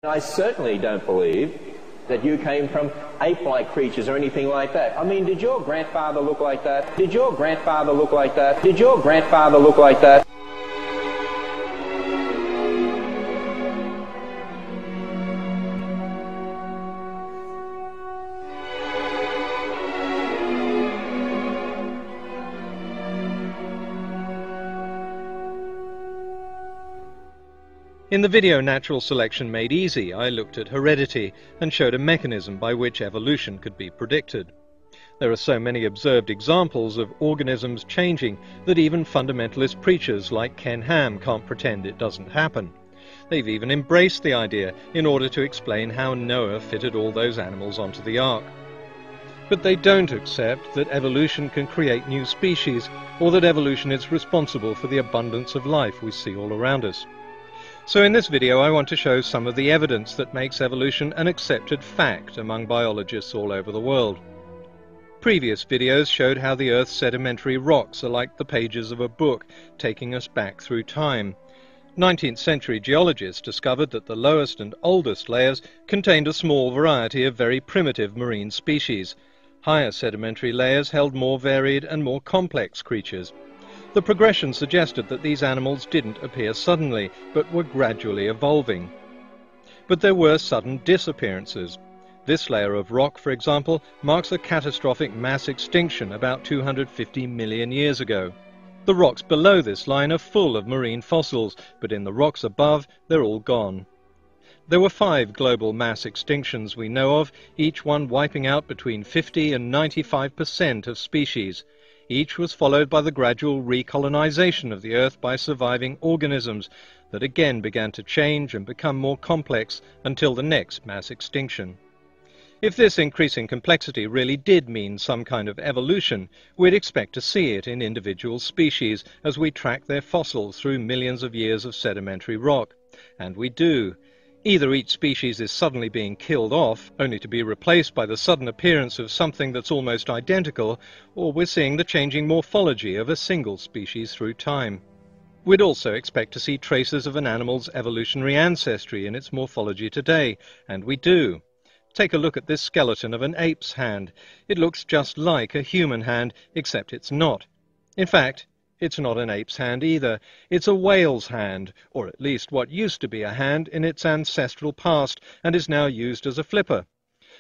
I certainly don't believe that you came from ape-like creatures or anything like that. I mean, did your grandfather look like that? Did your grandfather look like that? Did your grandfather look like that? In the video Natural Selection Made Easy, I looked at heredity and showed a mechanism by which evolution could be predicted. There are so many observed examples of organisms changing that even fundamentalist preachers like Ken Ham can't pretend it doesn't happen. They've even embraced the idea in order to explain how Noah fitted all those animals onto the ark. But they don't accept that evolution can create new species, or that evolution is responsible for the abundance of life we see all around us. So in this video I want to show some of the evidence that makes evolution an accepted fact among biologists all over the world. Previous videos showed how the Earth's sedimentary rocks are like the pages of a book, taking us back through time. 19th century geologists discovered that the lowest and oldest layers contained a small variety of very primitive marine species. Higher sedimentary layers held more varied and more complex creatures. The progression suggested that these animals didn't appear suddenly, but were gradually evolving. But there were sudden disappearances. This layer of rock, for example, marks a catastrophic mass extinction about 250 million years ago. The rocks below this line are full of marine fossils, but in the rocks above, they're all gone. There were 5 global mass extinctions we know of, each one wiping out between 50 and 95% of species. Each was followed by the gradual recolonization of the Earth by surviving organisms that again began to change and become more complex until the next mass extinction. If this increasing complexity really did mean some kind of evolution, we'd expect to see it in individual species as we track their fossils through millions of years of sedimentary rock. And we do. Either each species is suddenly being killed off, only to be replaced by the sudden appearance of something that's almost identical, or we're seeing the changing morphology of a single species through time. We'd also expect to see traces of an animal's evolutionary ancestry in its morphology today, and we do. Take a look at this skeleton of an ape's hand. It looks just like a human hand, except it's not. In fact, it's not an ape's hand either. It's a whale's hand, or at least what used to be a hand in its ancestral past and is now used as a flipper.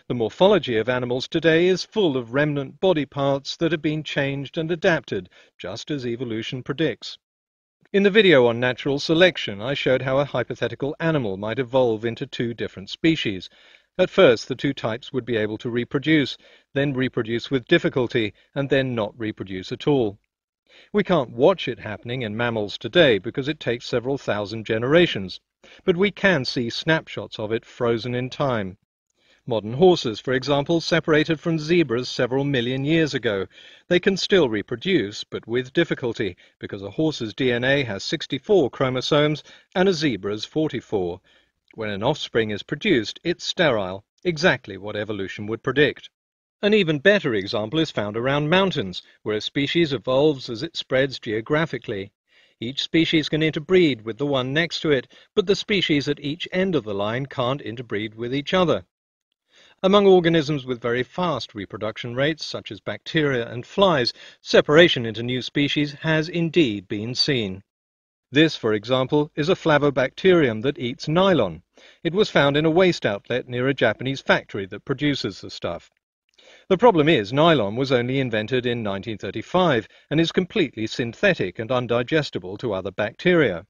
The morphology of animals today is full of remnant body parts that have been changed and adapted, just as evolution predicts. In the video on natural selection, I showed how a hypothetical animal might evolve into 2 different species. At first, the 2 types would be able to reproduce, then reproduce with difficulty, and then not reproduce at all. We can't watch it happening in mammals today because it takes several thousand generations, but we can see snapshots of it frozen in time. Modern horses, for example, separated from zebras several million years ago. They can still reproduce, but with difficulty, because a horse's DNA has 64 chromosomes and a zebra's 44. When an offspring is produced, it's sterile, exactly what evolution would predict. An even better example is found around mountains, where a species evolves as it spreads geographically. Each species can interbreed with the one next to it, but the species at each end of the line can't interbreed with each other. Among organisms with very fast reproduction rates, such as bacteria and flies, separation into new species has indeed been seen. This, for example, is a flavobacterium that eats nylon. It was found in a waste outlet near a Japanese factory that produces the stuff. The problem is nylon was only invented in 1935 and is completely synthetic and undigestible to other bacteria.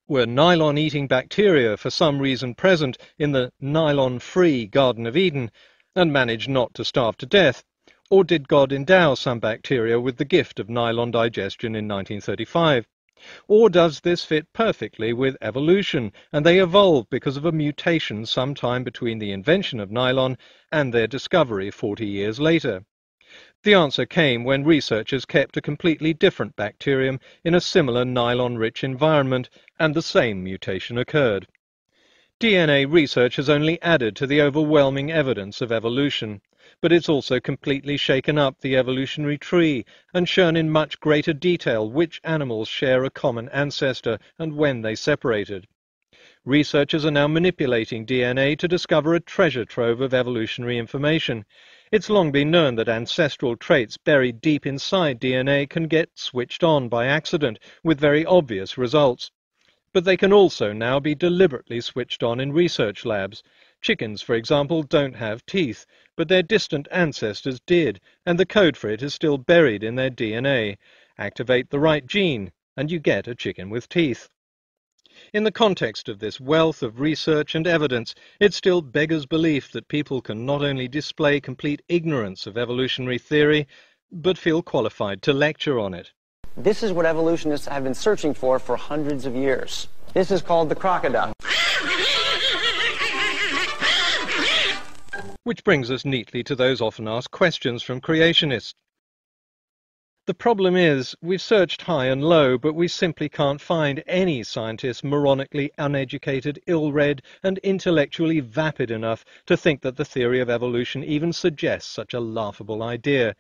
Were nylon-eating bacteria for some reason present in the nylon-free Garden of Eden and managed not to starve to death, or did God endow some bacteria with the gift of nylon digestion in 1935? Or does this fit perfectly with evolution, and they evolved because of a mutation sometime between the invention of nylon and their discovery 40 years later? The answer came when researchers kept a completely different bacterium in a similar nylon-rich environment, and the same mutation occurred. DNA research has only added to the overwhelming evidence of evolution, but it's also completely shaken up the evolutionary tree and shown in much greater detail which animals share a common ancestor and when they separated. Researchers are now manipulating DNA to discover a treasure trove of evolutionary information. It's long been known that ancestral traits buried deep inside DNA can get switched on by accident, with very obvious results. But they can also now be deliberately switched on in research labs. Chickens, for example, don't have teeth, but their distant ancestors did, and the code for it is still buried in their DNA. Activate the right gene, and you get a chicken with teeth. In the context of this wealth of research and evidence, it still beggars belief that people can not only display complete ignorance of evolutionary theory, but feel qualified to lecture on it. This is what evolutionists have been searching for hundreds of years. This is called the crocodile. Which brings us neatly to those often asked questions from creationists. The problem is, we've searched high and low, but we simply can't find any scientist moronically uneducated, ill-read, and intellectually vapid enough to think that the theory of evolution even suggests such a laughable idea.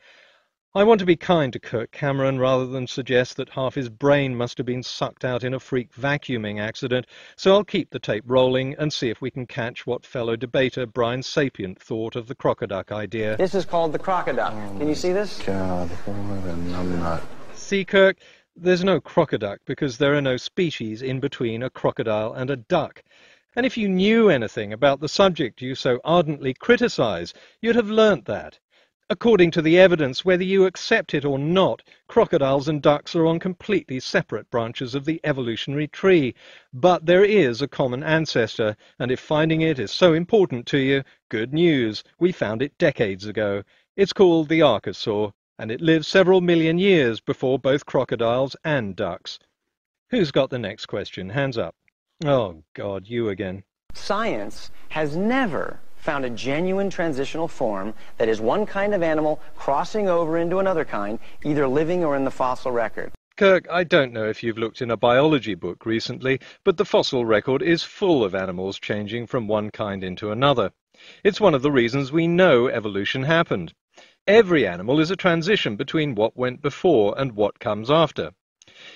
I want to be kind to Kirk Cameron rather than suggest that half his brain must have been sucked out in a freak vacuuming accident, so I'll keep the tape rolling and see if we can catch what fellow debater Brian Sapient thought of the crocoduck idea. This is called the crocodile. Can you see this? God, what a numbnut. See, Kirk, there's no crocoduck because there are no species in between a crocodile and a duck. And if you knew anything about the subject you so ardently criticize, you'd have learnt that. According to the evidence, whether you accept it or not, crocodiles and ducks are on completely separate branches of the evolutionary tree. But there is a common ancestor, and if finding it is so important to you, good news, we found it decades ago. It's called the archosaur, and it lived several million years before both crocodiles and ducks. Who's got the next question? Hands up. Oh, God, you again. Science has never found a genuine transitional form that is one kind of animal crossing over into another kind, either living or in the fossil record. Kirk, I don't know if you've looked in a biology book recently, but the fossil record is full of animals changing from one kind into another. It's one of the reasons we know evolution happened. Every animal is a transition between what went before and what comes after.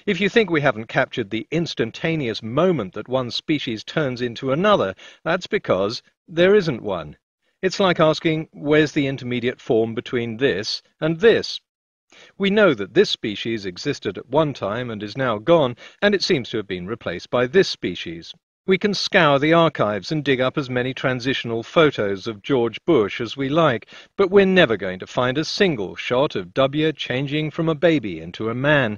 If you think we haven't captured the instantaneous moment that one species turns into another, that's because there isn't one. It's like asking, where's the intermediate form between this and this? We know that this species existed at one time and is now gone, and it seems to have been replaced by this species. We can scour the archives and dig up as many transitional photos of George Bush as we like, but we're never going to find a single shot of W changing from a baby into a man.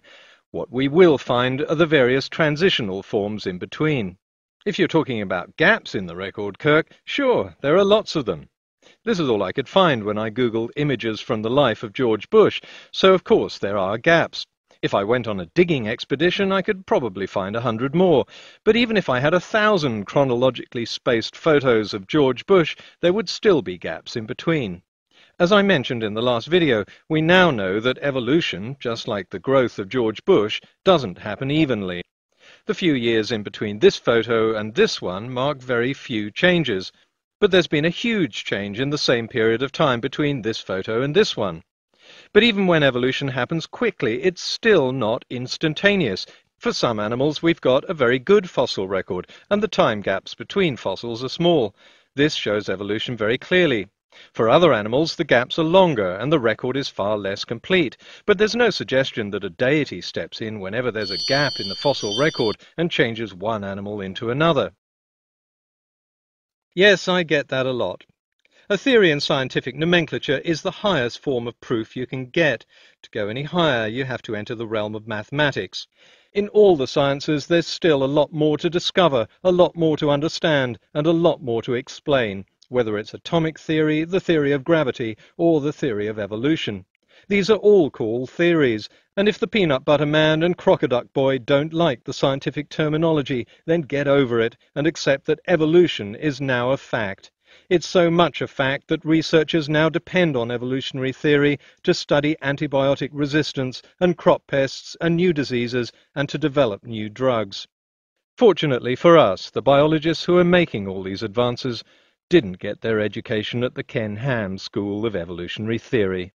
What we will find are the various transitional forms in between. If you're talking about gaps in the record, Kirk, sure, there are lots of them. This is all I could find when I googled images from the life of George Bush, so of course there are gaps. If I went on a digging expedition, I could probably find 100 more, but even if I had 1,000 chronologically spaced photos of George Bush, there would still be gaps in between. As I mentioned in the last video, we now know that evolution, just like the growth of George Bush, doesn't happen evenly. The few years in between this photo and this one mark very few changes, but there's been a huge change in the same period of time between this photo and this one. But even when evolution happens quickly, it's still not instantaneous. For some animals, we've got a very good fossil record, and the time gaps between fossils are small. This shows evolution very clearly. For other animals, the gaps are longer and the record is far less complete, but there's no suggestion that a deity steps in whenever there's a gap in the fossil record and changes one animal into another. Yes, I get that a lot. A theory in scientific nomenclature is the highest form of proof you can get. To go any higher, you have to enter the realm of mathematics. In all the sciences, there's still a lot more to discover, a lot more to understand, and a lot more to explain, whether it's atomic theory, the theory of gravity, or the theory of evolution. These are all called theories, and if the peanut butter man and crocoduck boy don't like the scientific terminology, then get over it and accept that evolution is now a fact. It's so much a fact that researchers now depend on evolutionary theory to study antibiotic resistance and crop pests and new diseases and to develop new drugs. Fortunately for us, the biologists who are making all these advances didn't get their education at the Ken Ham School of Evolutionary Theory.